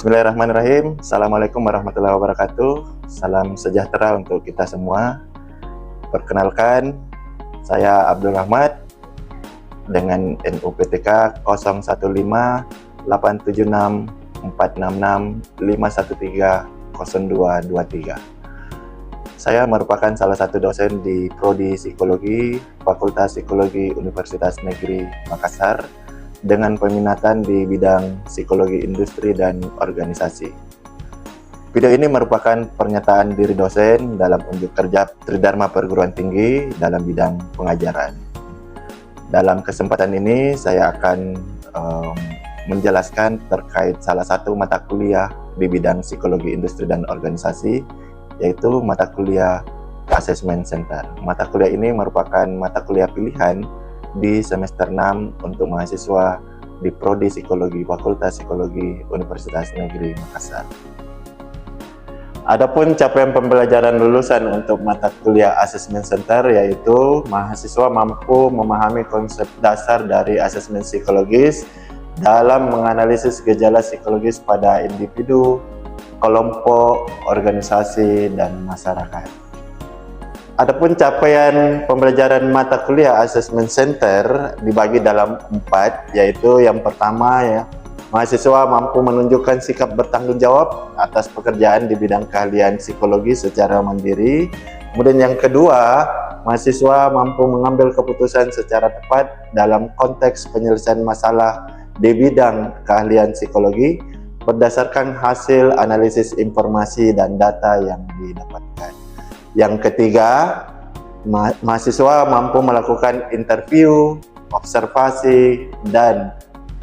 Bismillahirrahmanirrahim. Assalamualaikum warahmatullahi wabarakatuh. Salam sejahtera untuk kita semua. Perkenalkan, saya Abdul Rahmat dengan NUPTK 0158664665130223. Saya merupakan salah satu dosen di Prodi Psikologi Fakultas Psikologi Universitas Negeri Makassar dengan peminatan di bidang psikologi industri dan organisasi. Video ini merupakan pernyataan diri dosen dalam unjuk kerja Tridharma Perguruan Tinggi dalam bidang pengajaran. Dalam kesempatan ini saya akan menjelaskan terkait salah satu mata kuliah di bidang psikologi industri dan organisasi, yaitu mata kuliah Assessment Center. Mata kuliah ini merupakan mata kuliah pilihan di semester 6 untuk mahasiswa di Prodi Psikologi Fakultas Psikologi Universitas Negeri Makassar. Adapun capaian pembelajaran lulusan untuk mata kuliah Assessment Center, yaitu mahasiswa mampu memahami konsep dasar dari asesmen psikologis dalam menganalisis gejala psikologis pada individu, kelompok, organisasi, dan masyarakat. Adapun capaian pembelajaran mata kuliah Assessment Center dibagi dalam 4, yaitu yang pertama mahasiswa mampu menunjukkan sikap bertanggung jawab atas pekerjaan di bidang keahlian psikologi secara mandiri. Kemudian yang kedua, mahasiswa mampu mengambil keputusan secara tepat dalam konteks penyelesaian masalah di bidang keahlian psikologi berdasarkan hasil analisis informasi dan data yang didapatkan. Yang ketiga, mahasiswa mampu melakukan interview, observasi, dan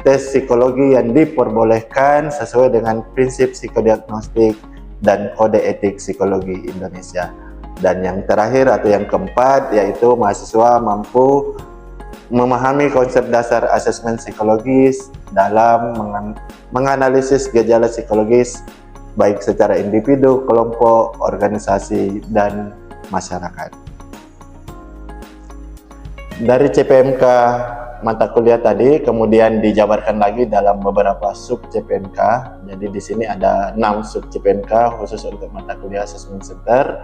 tes psikologi yang diperbolehkan sesuai dengan prinsip psikodiagnostik dan kode etik psikologi Indonesia. Dan yang terakhir atau yang keempat, yaitu mahasiswa mampu memahami konsep dasar asesmen psikologis dalam menganalisis gejala psikologis baik secara individu, kelompok, organisasi, dan masyarakat. Dari CPMK mata kuliah tadi kemudian dijabarkan lagi dalam beberapa sub CPMK. Jadi di sini ada 6 sub CPMK khusus untuk mata kuliah Assessment Center,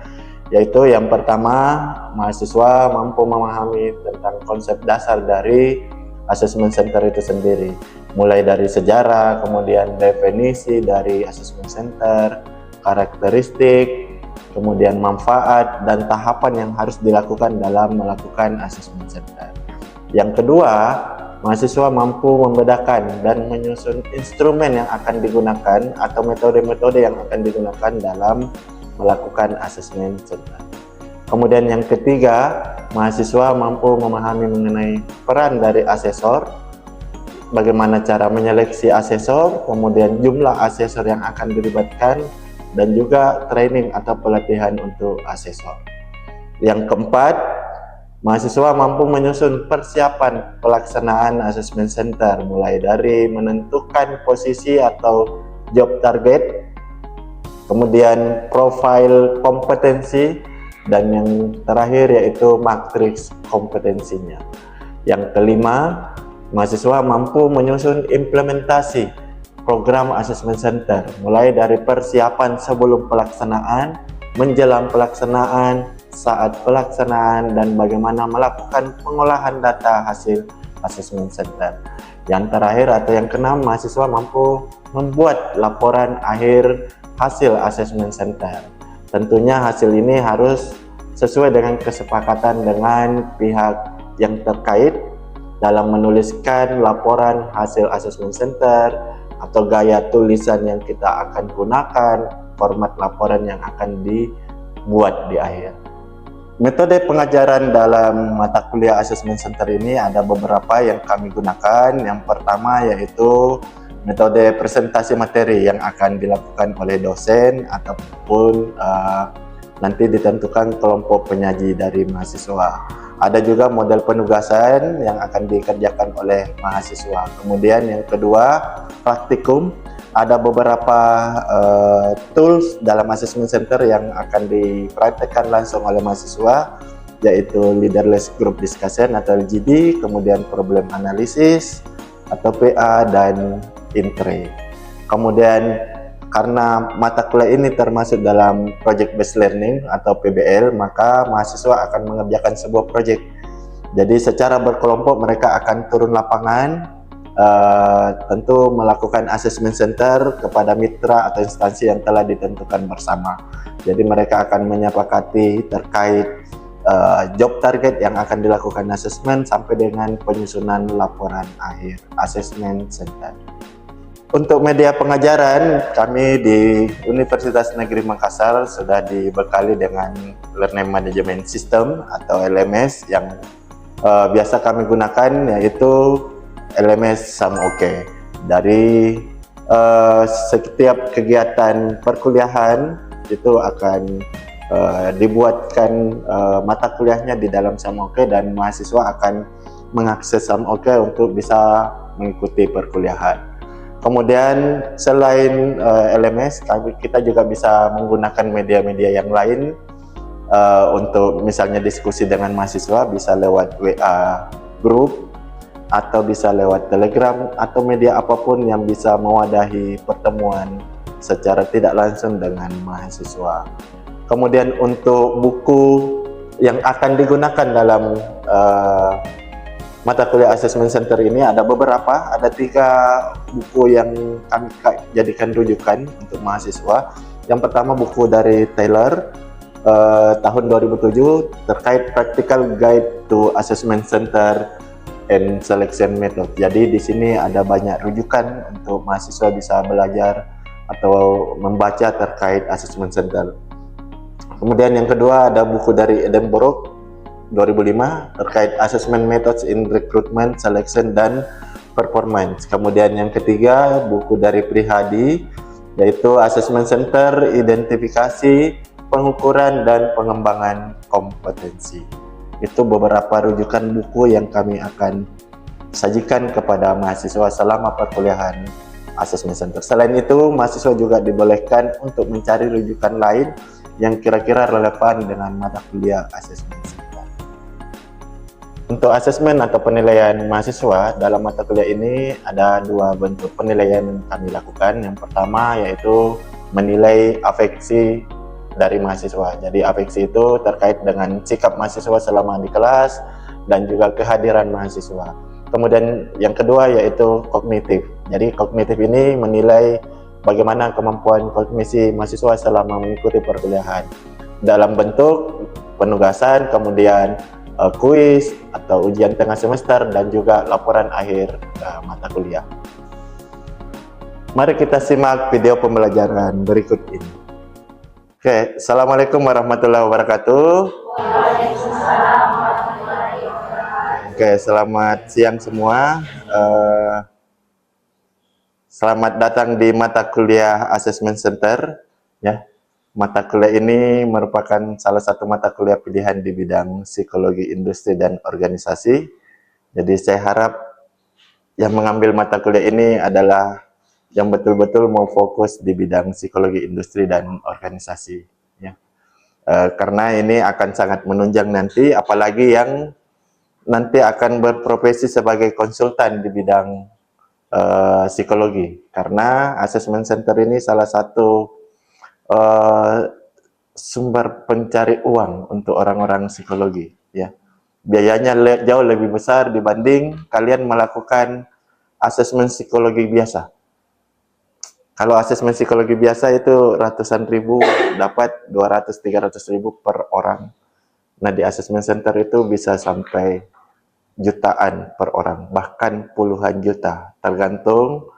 yaitu yang pertama, mahasiswa mampu memahami tentang konsep dasar dari Assessment Center itu sendiri, mulai dari sejarah, kemudian definisi dari Assessment Center, karakteristik, kemudian manfaat, dan tahapan yang harus dilakukan dalam melakukan Assessment Center. Yang kedua, mahasiswa mampu membedakan dan menyusun instrumen yang akan digunakan atau metode-metode yang akan digunakan dalam melakukan Assessment Center. Kemudian yang ketiga, mahasiswa mampu memahami mengenai peran dari asesor, bagaimana cara menyeleksi asesor, kemudian jumlah asesor yang akan dilibatkan, dan juga training atau pelatihan untuk asesor. Yang keempat, mahasiswa mampu menyusun persiapan pelaksanaan Assessment Center, mulai dari menentukan posisi atau job target, kemudian profil kompetensi, dan yang terakhir yaitu matriks kompetensinya. Yang kelima, mahasiswa mampu menyusun implementasi program Assessment Center, mulai dari persiapan sebelum pelaksanaan, menjelang pelaksanaan, saat pelaksanaan, dan bagaimana melakukan pengolahan data hasil Assessment Center. Yang terakhir atau yang keenam, mahasiswa mampu membuat laporan akhir hasil Assessment Center. Tentunya hasil ini harus sesuai dengan kesepakatan dengan pihak yang terkait dalam menuliskan laporan hasil Assessment Center atau gaya tulisan yang kita akan gunakan, format laporan yang akan dibuat di akhir. Metode pengajaran dalam mata kuliah Assessment Center ini ada beberapa yang kami gunakan. Yang pertama yaitu metode presentasi materi yang akan dilakukan oleh dosen ataupun nanti ditentukan kelompok penyaji dari mahasiswa. Ada juga model penugasan yang akan dikerjakan oleh mahasiswa. Kemudian yang kedua, praktikum. Ada beberapa tools dalam Assessment Center yang akan dipraktekkan langsung oleh mahasiswa, yaitu Leaderless Group Discussion atau LGD, kemudian Problem Analysis atau PA, dan Intre. Kemudian Karena mata kuliah ini termasuk dalam project based learning atau PBL, maka mahasiswa akan mengerjakan sebuah project. Jadi secara berkelompok mereka akan turun lapangan, tentu melakukan assessment center kepada mitra atau instansi yang telah ditentukan bersama. Jadi mereka akan menyepakati terkait job target yang akan dilakukan assessment sampai dengan penyusunan laporan akhir assessment center. Untuk media pengajaran, kami di Universitas Negeri Makassar sudah dibekali dengan Learning Management System atau LMS yang biasa kami gunakan, yaitu LMS SAMOKE. Dari setiap kegiatan perkuliahan itu akan dibuatkan mata kuliahnya di dalam SAMOKE dan mahasiswa akan mengakses SAMOKE untuk bisa mengikuti perkuliahan. Kemudian selain LMS, kita juga bisa menggunakan media-media yang lain untuk misalnya diskusi dengan mahasiswa, bisa lewat WA group atau bisa lewat Telegram atau media apapun yang bisa mewadahi pertemuan secara tidak langsung dengan mahasiswa. Kemudian untuk buku yang akan digunakan dalam mata kuliah Assessment Center ini ada beberapa, ada 3 buku yang kami jadikan rujukan untuk mahasiswa. Yang pertama buku dari Taylor tahun 2007 terkait Practical Guide to Assessment Center and Selection Method. Jadi di sini ada banyak rujukan untuk mahasiswa bisa belajar atau membaca terkait Assessment Center. Kemudian yang kedua ada buku dari Edinburgh 2005 terkait Assessment Methods in Recruitment, Selection, dan Performance. Kemudian yang ketiga buku dari Prihadi yaitu Assessment Center, Identifikasi, Pengukuran, dan Pengembangan Kompetensi. Itu beberapa rujukan buku yang kami akan sajikan kepada mahasiswa selama perkuliahan Assessment Center. Selain itu, mahasiswa juga dibolehkan untuk mencari rujukan lain yang kira-kira relevan dengan mata kuliah Assessment Center. Untuk asesmen atau penilaian mahasiswa dalam mata kuliah ini ada 2 bentuk penilaian yang kami lakukan. Yang pertama yaitu menilai afeksi dari mahasiswa. Jadi afeksi itu terkait dengan sikap mahasiswa selama di kelas dan juga kehadiran mahasiswa. Kemudian yang kedua yaitu kognitif. Jadi kognitif ini menilai bagaimana kemampuan kognisi mahasiswa selama mengikuti perkuliahan dalam bentuk penugasan, kemudian kuis atau ujian tengah semester, dan juga laporan akhir mata kuliah. Mari kita simak video pembelajaran berikut ini. Oke, Assalamualaikum warahmatullahi wabarakatuh. Waalaikumsalam warahmatullahi wabarakatuh. Oke, selamat siang semua. Selamat datang di mata kuliah Assessment Center. Ya. Mata kuliah ini merupakan salah satu mata kuliah pilihan di bidang psikologi industri dan organisasi. Jadi saya harap yang mengambil mata kuliah ini adalah yang betul-betul mau fokus di bidang psikologi industri dan organisasi. Ya. Karena ini akan sangat menunjang nanti, apalagi yang nanti akan berprofesi sebagai konsultan di bidang psikologi. Karena Assessment Center ini salah satu sumber pencari uang untuk orang-orang psikologi, ya. Biayanya jauh lebih besar dibanding kalian melakukan asesmen psikologi biasa. Kalau asesmen psikologi biasa itu ratusan ribu, dapat 200-300 ribu per orang. Nah, di assessment center itu bisa sampai jutaan per orang, bahkan puluhan juta, tergantung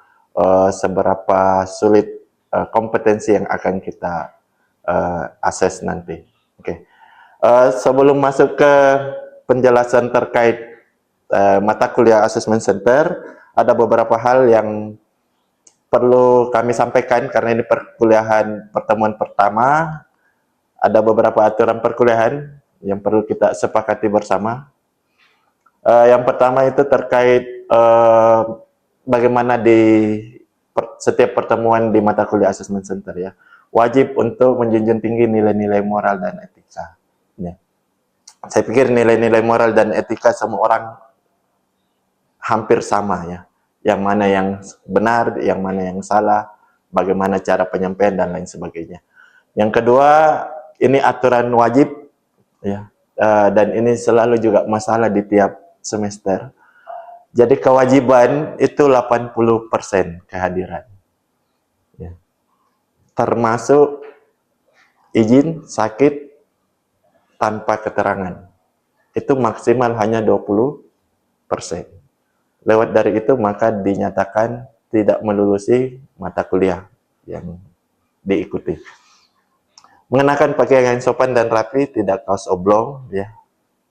seberapa sulit kompetensi yang akan kita assess nanti. Oke. Sebelum masuk ke penjelasan terkait mata kuliah Assessment Center, ada beberapa hal yang perlu kami sampaikan karena ini perkuliahan pertemuan pertama. Ada beberapa aturan perkuliahan yang perlu kita sepakati bersama. Yang pertama itu terkait bagaimana di setiap pertemuan di mata kuliah Assessment Center, ya. Wajib untuk menjunjung tinggi nilai-nilai moral dan etika. Ya. Saya pikir nilai-nilai moral dan etika semua orang hampir sama, ya. Yang mana yang benar, yang mana yang salah, bagaimana cara penyampaian dan lain sebagainya. Yang kedua, ini aturan wajib, ya, dan ini selalu juga masalah di tiap semester. Jadi kewajiban itu 80% kehadiran, ya. Termasuk izin sakit tanpa keterangan. Itu maksimal hanya 20%. Lewat dari itu maka dinyatakan tidak melulusi mata kuliah yang diikuti. Mengenakan pakaian yang sopan dan rapi, tidak kaos oblong, ya.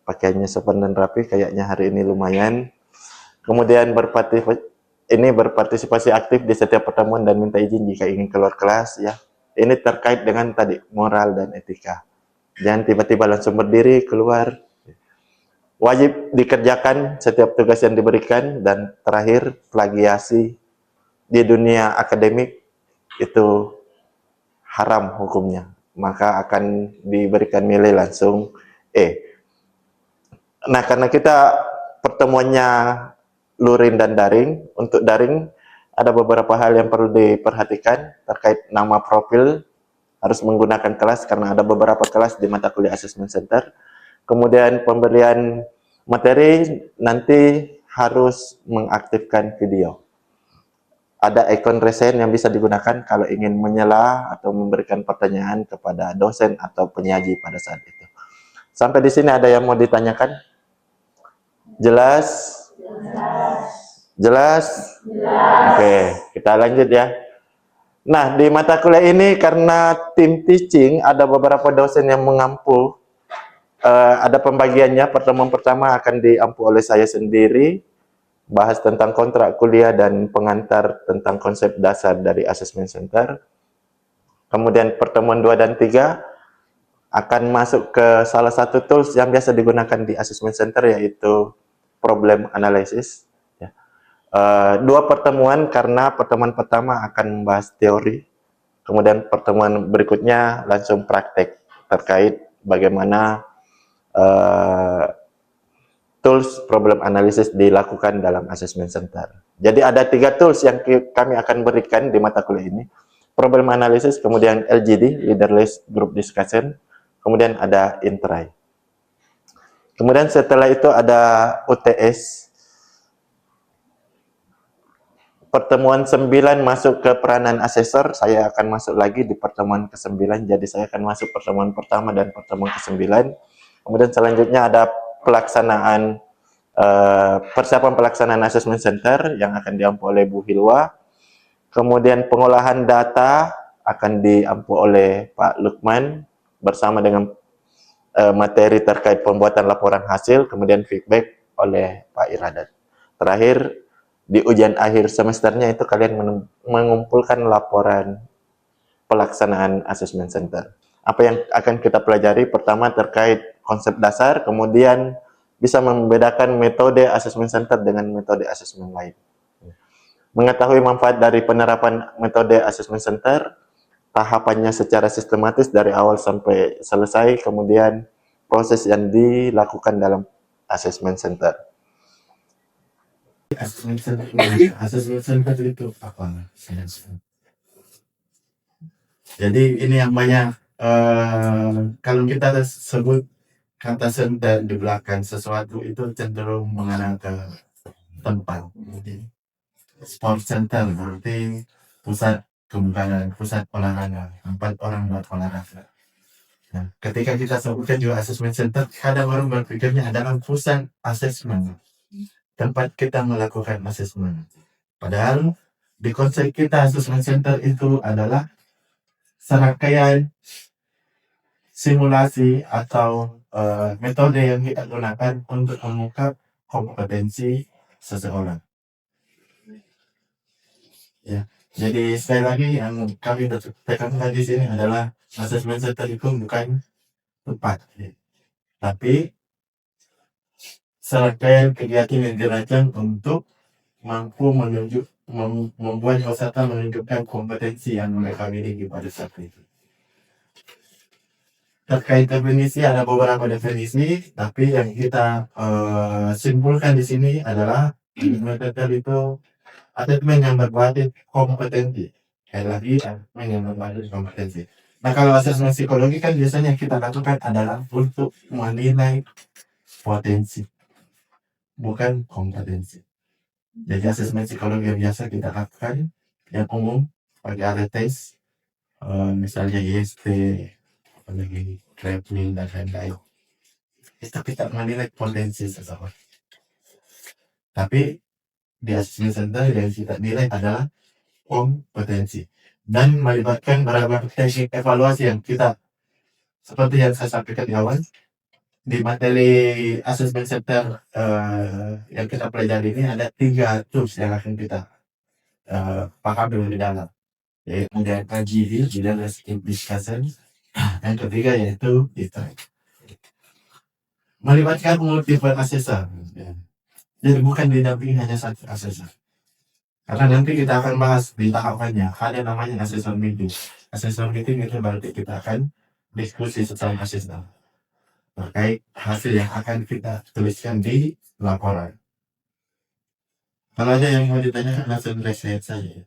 Pakaiannya sopan dan rapi, kayaknya hari ini lumayan. Kemudian berpartisipasi aktif di setiap pertemuan dan minta izin jika ingin keluar kelas, ya. Ini terkait dengan tadi moral dan etika. Jangan tiba-tiba langsung berdiri keluar. Wajib dikerjakan setiap tugas yang diberikan. Dan terakhir, plagiasi di dunia akademik itu haram hukumnya, maka akan diberikan nilai langsung E. Nah, karena kita pertemuannya luring dan daring, untuk daring ada beberapa hal yang perlu diperhatikan terkait nama profil, harus menggunakan kelas karena ada beberapa kelas di mata kuliah Assessment Center. Kemudian pemberian materi nanti harus mengaktifkan video. Ada ikon resen yang bisa digunakan kalau ingin menyela atau memberikan pertanyaan kepada dosen atau penyaji pada saat itu. Sampai di sini ada yang mau ditanyakan? Jelas? Jelas? Oke, kita lanjut ya. Nah, di mata kuliah ini karena tim teaching ada beberapa dosen yang mengampu. Ada pembagiannya. Pertemuan pertama akan diampu oleh saya sendiri, bahas tentang kontrak kuliah dan pengantar tentang konsep dasar dari Assessment Center. Kemudian pertemuan 2 dan 3 akan masuk ke salah satu tools yang biasa digunakan di Assessment Center, yaitu problem analysis. Ya. 2 pertemuan karena pertemuan pertama akan membahas teori, kemudian pertemuan berikutnya langsung praktek terkait bagaimana tools problem analysis dilakukan dalam Assessment Center. Jadi ada 3 tools yang kami akan berikan di mata kuliah ini. Problem analysis, kemudian LGD, Leaderless Group Discussion, kemudian ada Intry. Kemudian setelah itu ada UTS. Pertemuan 9 masuk ke peranan asesor, saya akan masuk lagi di pertemuan ke-9, jadi saya akan masuk pertemuan pertama dan pertemuan ke-9. Kemudian selanjutnya ada pelaksanaan persiapan pelaksanaan Assessment Center yang akan diampu oleh Bu Hilwa. Kemudian pengolahan data akan diampu oleh Pak Lukman bersama dengan materi terkait pembuatan laporan hasil, kemudian feedback oleh Pak Iradat. Terakhir, di ujian akhir semesternya itu kalian mengumpulkan laporan pelaksanaan Assessment Center. Apa yang akan kita pelajari? Pertama terkait konsep dasar, kemudian bisa membedakan metode Assessment Center dengan metode assessment lain. Mengetahui manfaat dari penerapan metode Assessment Center, tahapannya secara sistematis dari awal sampai selesai, kemudian proses yang dilakukan dalam Assessment Center. Assessment center itu apa? Jadi ini yang banyak kalau kita sebut kata center di belakang sesuatu itu cenderung mengarah ke tempat. Jadi sport center berarti pusat kembangan, pusat olahraga, tempat orang buat olahraga. Nah, ketika kita sebutkan juga assessment center, kadang orang berpikirnya adalah pusat assessment, tempat kita melakukan assessment. Padahal di konsep kita assessment center itu adalah serangkaian simulasi atau metode yang kita gunakan untuk mengungkap kompetensi seseorang. Ya, jadi sekali lagi yang kami tekankan di sini adalah assessment center itu bukan tempat, tapi serangkaian kegiatan yang dirancang untuk mampu membuat peserta menunjukkan kompetensi yang mereka miliki pada saat itu. Terkait definisi ada beberapa definisi, tapi yang kita simpulkan di sini adalah assessment center itu assessment yang berbasis kompetensi. Sekali lagi, asesmen yang berbasis kompetensi. Nah, kalau asesmen psikologi kan biasanya kita lakukan adalah untuk menilai potensi, bukan kompetensi. Jadi asesmen psikologi yang biasa kita lakukan yang umum pakai ada tes, misalnya IST, apalagi Kraepelin dan lain-lain. Itu kita menilai potensi seseorang. Tapi di asesmen center yang kita nilai adalah kompetensi dan melibatkan berbagai teknik evaluasi yang kita seperti yang saya sampaikan di awal di materi asesmen center yang kita pelajari ini ada 3 tools yang akan kita pahami lebih dalam, yaitu ada KGD, Leadership Discussion, yang ketiga yaitu ITRAC. Melibatkan multiple assessor, jadi bukan didampingi hanya satu assessor. Karena nanti kita akan bahas di tahapannya, ada namanya assessor meeting. Assessor meeting itu berarti kita akan diskusi sesama assessor terkait hasil yang akan kita tuliskan di laporan. Kalau ada yang mau ditanyakan langsung raise saja.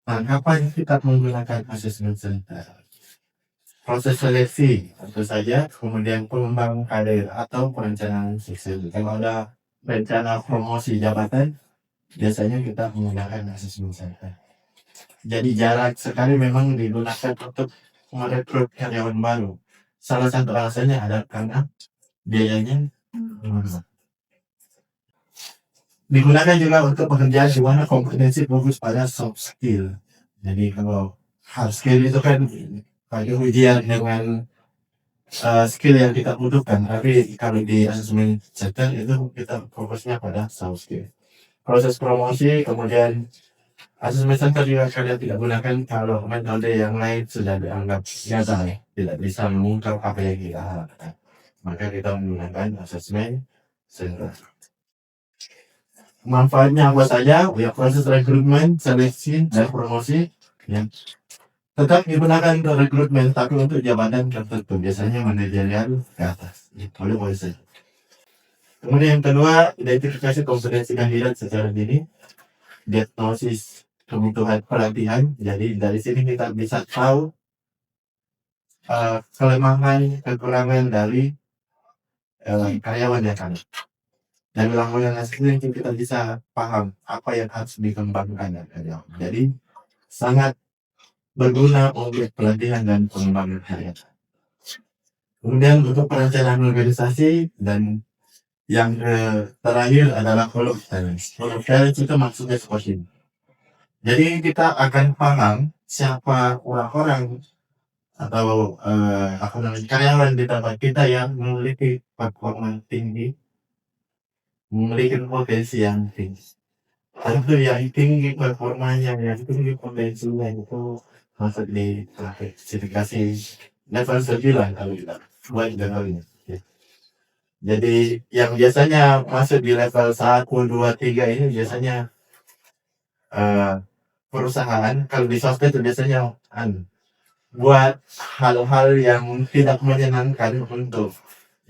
Nah, kapan kita menggunakan assessment center? Proses seleksi tentu saja, kemudian pengembangan karir atau perencanaan sukses. Kalau ada rencana promosi jabatan, biasanya kita menggunakan assessment center. Jadi jarang sekali memang digunakan untuk merekrut karyawan baru. Salah satu alasannya adalah karena biayanya mahal. Digunakan juga untuk pekerjaan di mana kompetensi fokus pada soft skill. Jadi kalau hard skill itu kan pakai ujian dengan skill yang kita butuhkan, tapi kalau di asesmen center itu kita fokusnya pada soft skill. Proses promosi, kemudian asesmen center juga kalian tidak gunakan kalau metode yang lain sudah dianggap gagal, tidak bisa mengungkap apa yang kita harapkan. Maka kita menggunakan asesmen center. Manfaatnya apa saja? Ya, proses rekrutmen, seleksi, dan promosi ya, tetap digunakan untuk rekrutmen, tapi untuk jabatan tertentu, biasanya manajerial ke atas. Oleh polisi. Kemudian yang kedua, identifikasi kompetensi kandidat secara dini, diagnosis kebutuhan pelatihan. Jadi dari sini kita bisa tahu kelemahan, kekurangan dari karyawan yang ada. Dan melalui hasilnya kita bisa paham apa yang harus dikembangkan dari karyawan. Jadi sangat berguna untuk pelatihan dan pengembangan karyawan. Kemudian untuk perencanaan organisasi dan yang terakhir adalah follow up challenge. Follow up challenge itu maksudnya seperti ini. Jadi kita akan paham siapa orang-orang atau karyawan di tempat kita yang memiliki performa tinggi, memiliki potensi yang tinggi. Tentu yang tinggi performanya, yang tinggi potensinya itu masuk di klasifikasi level 9 kalau kita buat levelnya. Jadi yang biasanya masuk di level 1, 2, 3 ini biasanya perusahaan, kalau di swasta itu biasanya buat hal-hal yang tidak menyenangkan untuk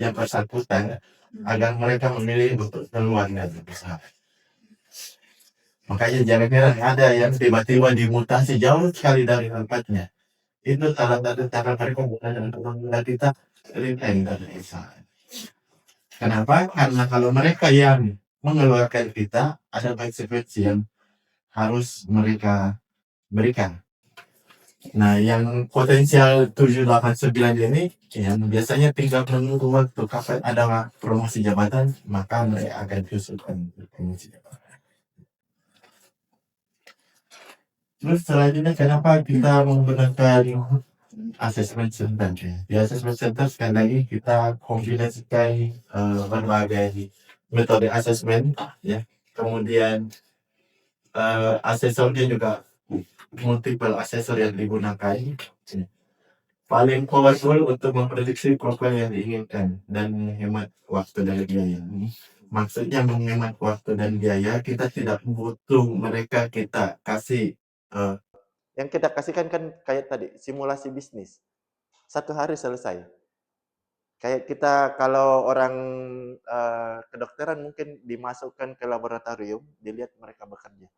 yang bersangkutan agar mereka memilih untuk keluar dari perusahaan. Makanya jangan heran ada yang tiba-tiba dimutasi jauh sekali dari tempatnya. Itu salah satu cara mereka bukan untuk membuat kita resign dari perusahaan. Kenapa? Karena kalau mereka yang mengeluarkan kita, ada konsekuensi yang harus mereka berikan. Nah, yang potensial 789 ini yang biasanya tinggal menunggu waktu kapan ada promosi jabatan, maka mereka akan diusulkan promosi jabatan. Terus selanjutnya kenapa kita menggunakan asesmen center? Di asesmen center sekali lagi kita kombinasikan berbagai metode asesmen, ya. Kemudian asesornya juga multiple asesor yang digunakan. Paling powerful untuk memprediksi profil yang diinginkan dan menghemat waktu dan biaya. Maksudnya menghemat waktu dan biaya, kita tidak butuh mereka kita kasih Yang kita kasihkan kan kayak tadi, simulasi bisnis. 1 hari selesai. Kayak kita kalau orang kedokteran mungkin dimasukkan ke laboratorium, dilihat mereka bekerja.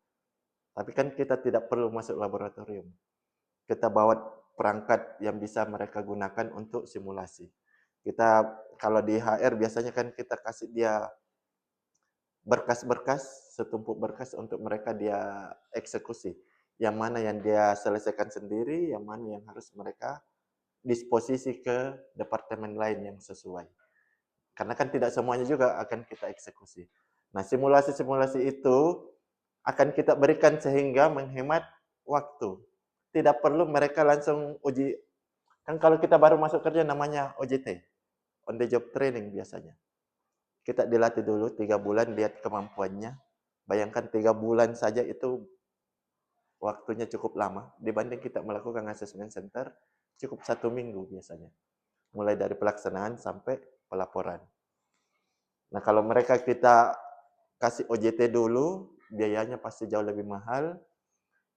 Tapi kan kita tidak perlu masuk laboratorium. Kita bawa perangkat yang bisa mereka gunakan untuk simulasi. Kita kalau di HR biasanya kan kita kasih dia berkas-berkas, setumpuk berkas untuk mereka dia eksekusi. Yang mana yang dia selesaikan sendiri, yang mana yang harus mereka disposisi ke departemen lain yang sesuai. Karena kan tidak semuanya juga akan kita eksekusi. Nah, simulasi-simulasi itu akan kita berikan sehingga menghemat waktu. Tidak perlu mereka langsung uji. Kan kalau kita baru masuk kerja namanya OJT, on the job training biasanya. Kita dilatih dulu 3 bulan, lihat kemampuannya. Bayangkan 3 bulan saja itu waktunya cukup lama. Dibanding kita melakukan assessment center, cukup 1 minggu biasanya. Mulai dari pelaksanaan sampai pelaporan. Nah, kalau mereka kita kasih OJT dulu, biayanya pasti jauh lebih mahal.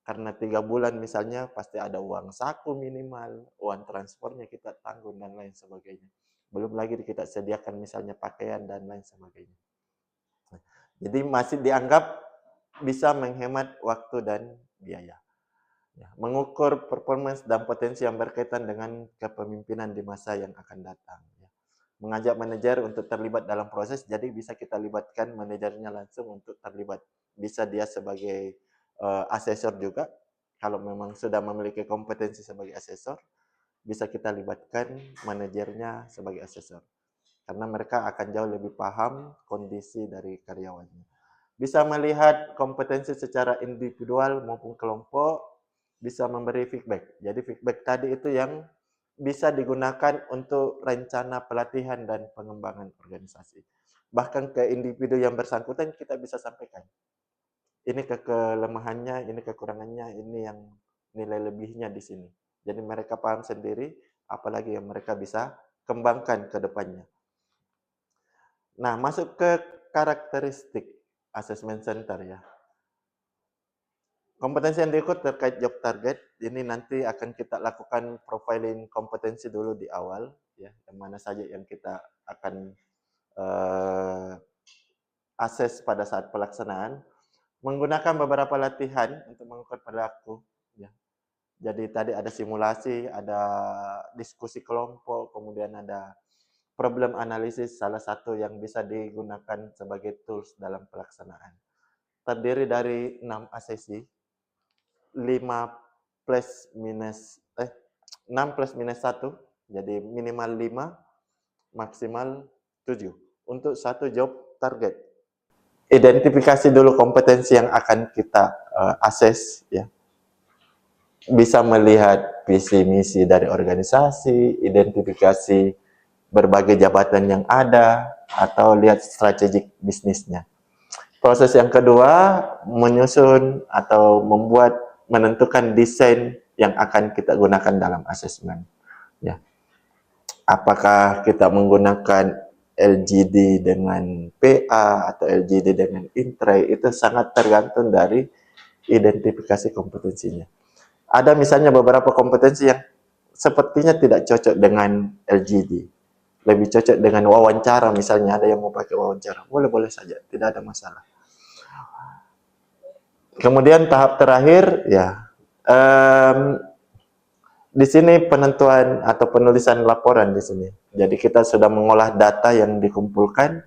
Karena 3 bulan misalnya pasti ada uang saku minimal, uang transportnya kita tanggung dan lain sebagainya. Belum lagi kita sediakan misalnya pakaian dan lain sebagainya. Jadi masih dianggap bisa menghemat waktu dan biaya. Ya, mengukur performance dan potensi yang berkaitan dengan kepemimpinan di masa yang akan datang. Ya. Mengajak manajer untuk terlibat dalam proses, jadi bisa kita libatkan manajernya langsung untuk terlibat. Bisa dia sebagai asesor juga, kalau memang sudah memiliki kompetensi sebagai asesor, bisa kita libatkan manajernya sebagai asesor. Karena mereka akan jauh lebih paham kondisi dari karyawannya. Bisa melihat kompetensi secara individual maupun kelompok, bisa memberi feedback. Jadi feedback tadi itu yang bisa digunakan untuk rencana pelatihan dan pengembangan organisasi. Bahkan ke individu yang bersangkutan kita bisa sampaikan. Ini kelemahannya, ini kekurangannya, ini yang nilai lebihnya di sini. Jadi mereka paham sendiri, apalagi yang mereka bisa kembangkan ke depannya. Nah, masuk ke karakteristik assessment center ya. Kompetensi yang diikut terkait job target, ini nanti akan kita lakukan profiling kompetensi dulu di awal, ya, yang mana saja yang kita akan assess pada saat pelaksanaan. Menggunakan beberapa latihan untuk mengukur perilaku. Ya. Jadi tadi ada simulasi, ada diskusi kelompok, kemudian ada problem analisis, salah satu yang bisa digunakan sebagai tools dalam pelaksanaan. Terdiri dari 6 asesi, 6 plus minus 1, jadi minimal 5, maksimal 7 untuk satu job target. Identifikasi dulu kompetensi yang akan kita assess ya. Bisa melihat visi misi dari organisasi, identifikasi berbagai jabatan yang ada, atau lihat strategik bisnisnya. Proses yang kedua, menyusun atau menentukan desain yang akan kita gunakan dalam asesmen. Ya. Apakah kita menggunakan LGD dengan PA atau LGD dengan Intray, itu sangat tergantung dari identifikasi kompetensinya. Ada misalnya beberapa kompetensi yang sepertinya tidak cocok dengan LGD. Lebih cocok dengan wawancara, misalnya ada yang mau pakai wawancara. Boleh-boleh saja, tidak ada masalah. Kemudian tahap terakhir, ya, di sini penentuan atau penulisan laporan di sini. Jadi kita sudah mengolah data yang dikumpulkan,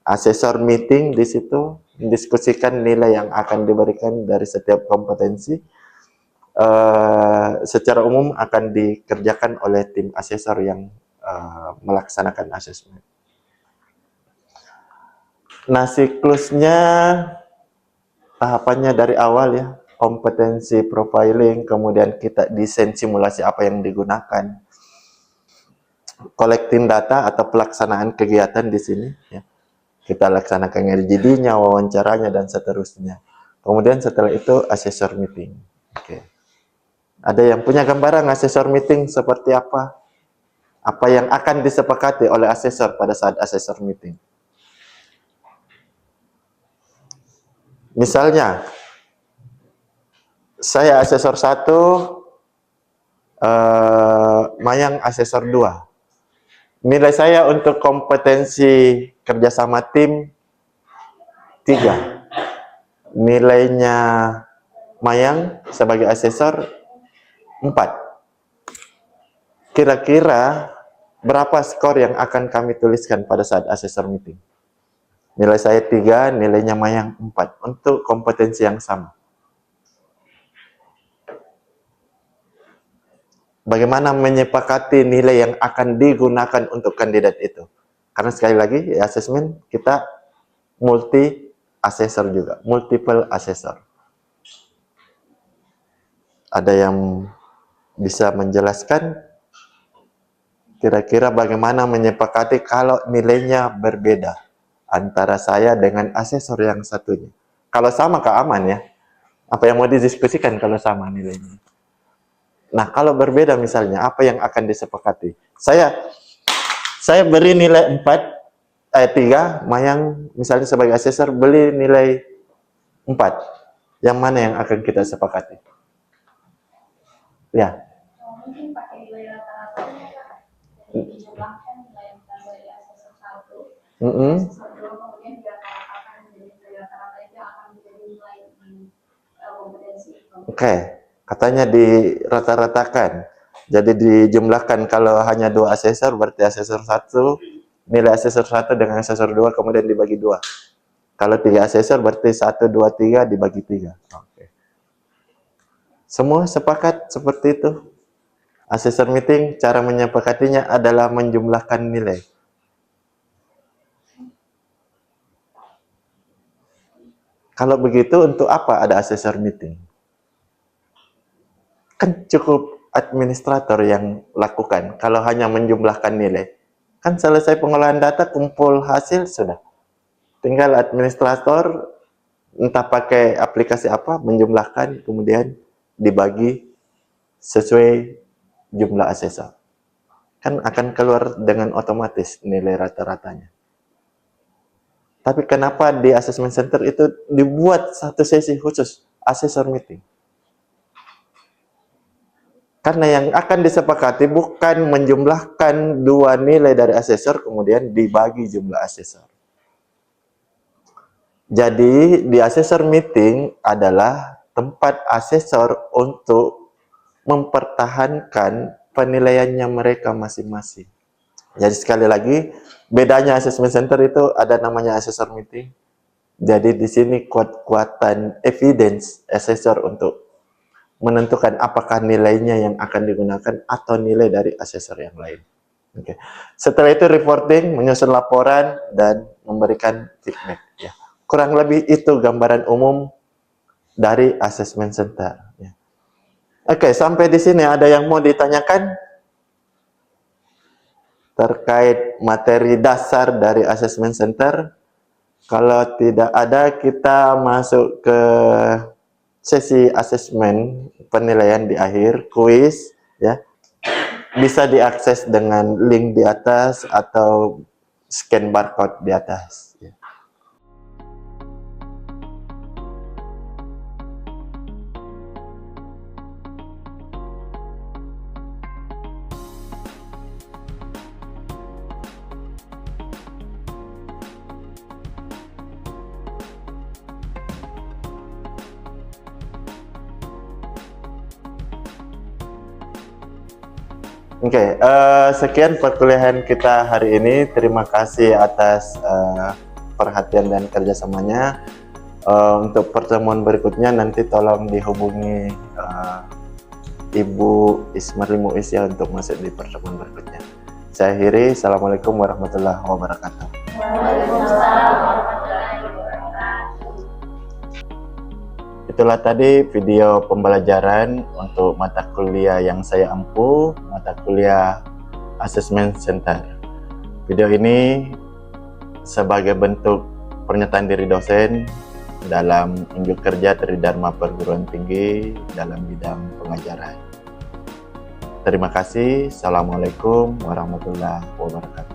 asesor meeting di situ, mendiskusikan nilai yang akan diberikan dari setiap kompetensi. Secara umum akan dikerjakan oleh tim asesor yang melaksanakan asesmen. Nah, siklusnya tahapannya dari awal ya. Kompetensi profiling, kemudian kita desain simulasi apa yang digunakan, collecting data atau pelaksanaan kegiatan di sini. Ya. Kita laksanakan RGD-nya, wawancaranya, dan seterusnya. Kemudian setelah itu asesor meeting. Oke. Ada yang punya gambaran asesor meeting seperti apa? Apa yang akan disepakati oleh asesor pada saat asesor meeting? Misalnya, saya asesor 1, Mayang asesor 2. Nilai saya untuk kompetensi kerjasama tim 3. Nilainya Mayang sebagai asesor 4. Kira-kira berapa skor yang akan kami tuliskan pada saat asesor meeting? Nilai saya 3, nilainya Mayang 4 untuk kompetensi yang sama. Bagaimana menyepakati nilai yang akan digunakan untuk kandidat itu? Karena sekali lagi, asesmen kita multi asesor juga, multiple asesor. Ada yang bisa menjelaskan kira-kira bagaimana menyepakati kalau nilainya berbeda antara saya dengan asesor yang satunya? Kalau sama aman ya. Apa yang mau didiskusikan kalau sama nilainya? Nah, kalau berbeda misalnya, apa yang akan disepakati? Saya beri nilai 3, Mayang misalnya sebagai asesor beli nilai 4. Yang mana yang akan kita sepakati? Ya. Mungkin pakai nilai rata-ratanya, jadi dijumlahkan nilai yang dari asesor 1, asesor 2, kemudian dirata-ratakan menjadi nilai rata-rata itu akan menjadi nilai di kompetensi itu. Oke. Katanya dirata-ratakan. Jadi dijumlahkan, kalau hanya 2 asesor berarti asesor 1, nilai asesor 1 dengan asesor 2 kemudian dibagi 2. Kalau 3 asesor berarti 1, 2, 3 dibagi 3. Oke. Semua sepakat seperti itu. Asesor meeting cara menyepakatinya adalah menjumlahkan nilai. Kalau begitu untuk apa ada asesor meeting? Kan cukup administrator yang lakukan. Kalau hanya menjumlahkan nilai, kan selesai pengolahan data, kumpul hasil, sudah. Tinggal administrator entah pakai aplikasi apa, menjumlahkan, kemudian dibagi sesuai jumlah asesor. Kan akan keluar dengan otomatis nilai rata-ratanya. Tapi kenapa di assessment center itu dibuat satu sesi khusus asesor meeting? Karena yang akan disepakati bukan menjumlahkan 2 nilai dari asesor kemudian dibagi jumlah asesor. Jadi di asesor meeting adalah tempat asesor untuk mempertahankan penilaiannya mereka masing-masing. Jadi sekali lagi, bedanya assessment center itu ada namanya asesor meeting. Jadi di sini kuat-kuatan evidence asesor untuk menentukan apakah nilainya yang akan digunakan atau nilai dari asesor yang lain. Oke. Setelah itu reporting, menyusun laporan dan memberikan feedback. Ya. Kurang lebih itu gambaran umum dari assessment center. Ya. Oke, sampai di sini ada yang mau ditanyakan terkait materi dasar dari assessment center? Kalau tidak ada, kita masuk ke sesi asesmen penilaian di akhir, kuis, ya. Bisa diakses dengan link di atas atau scan barcode di atas. Ya. Oke, sekian perkuliahan kita hari ini. Terima kasih atas perhatian dan kerjasamanya. Untuk pertemuan berikutnya nanti tolong dihubungi Ibu Ismarli Muiz ya untuk masuk di pertemuan berikutnya. Saya akhiri. Assalamualaikum warahmatullahi wabarakatuh. Waalaikumsalam warahmatullahi wabarakatuh. Itulah tadi video pembelajaran untuk mata kuliah yang saya ampu, mata kuliah Assessment Center. Video ini sebagai bentuk pernyataan diri dosen dalam unjuk kerja Tridharma Perguruan Tinggi dalam bidang pengajaran. Terima kasih. Assalamualaikum warahmatullahi wabarakatuh.